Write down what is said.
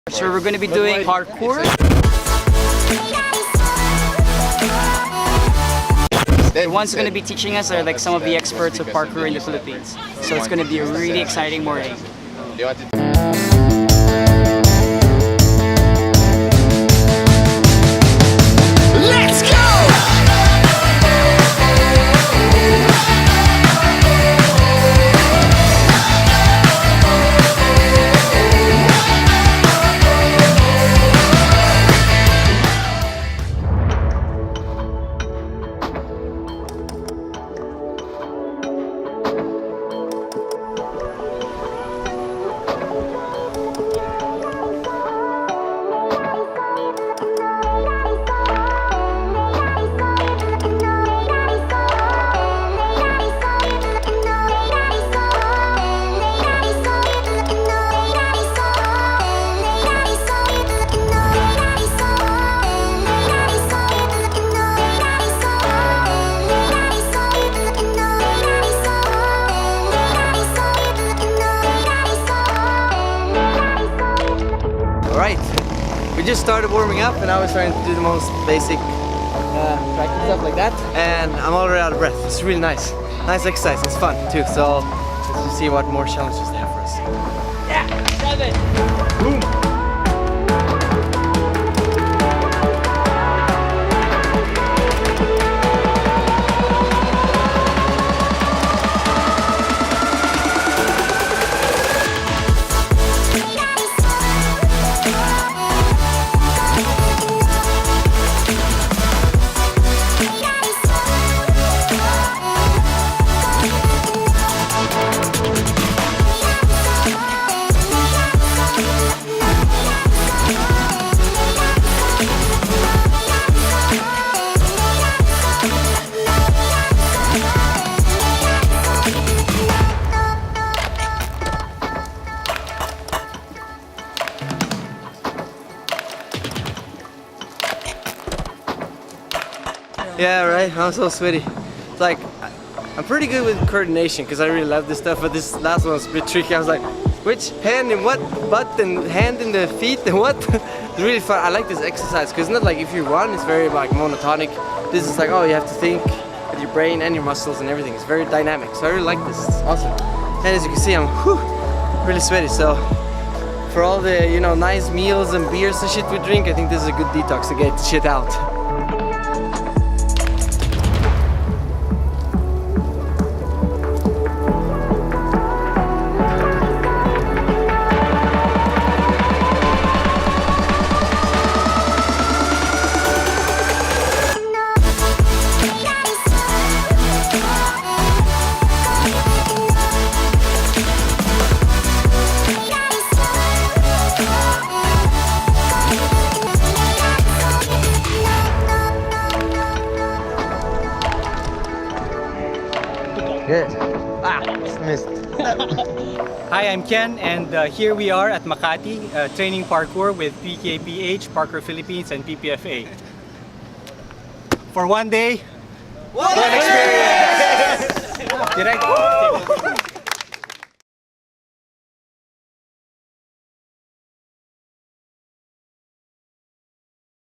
So we're going to be doing parkour. The ones going to be teaching us are like some of the experts of parkour in the Philippines. So it's going to be a really exciting morning. Let's go! Alright, we just started warming up and I was trying to do the most basic practice stuff like that, and I'm already out of breath. It's really nice. Nice exercise, it's fun too, so let's just see what more challenges they have for us. Yeah, 7! Boom! Yeah, right, I'm so sweaty. It's like, I'm pretty good with coordination because I really love this stuff, but this last one was a bit tricky. I was like, which hand in what butt and hand in the feet and what? It's really fun. I like this exercise because it's not like if you run, it's very like monotonic. This is like, oh, you have to think with your brain and your muscles and everything. It's very dynamic, so I really like this. It's awesome. And as you can see, I'm really sweaty, so for all the, you know, nice meals and beers and shit we drink, I think this is a good detox to get shit out. Good. Missed. Hi, I'm Ken, and here we are at Makati training parkour with PKPH, Parkour Philippines, and PPFA. For one day, one experience! Did I?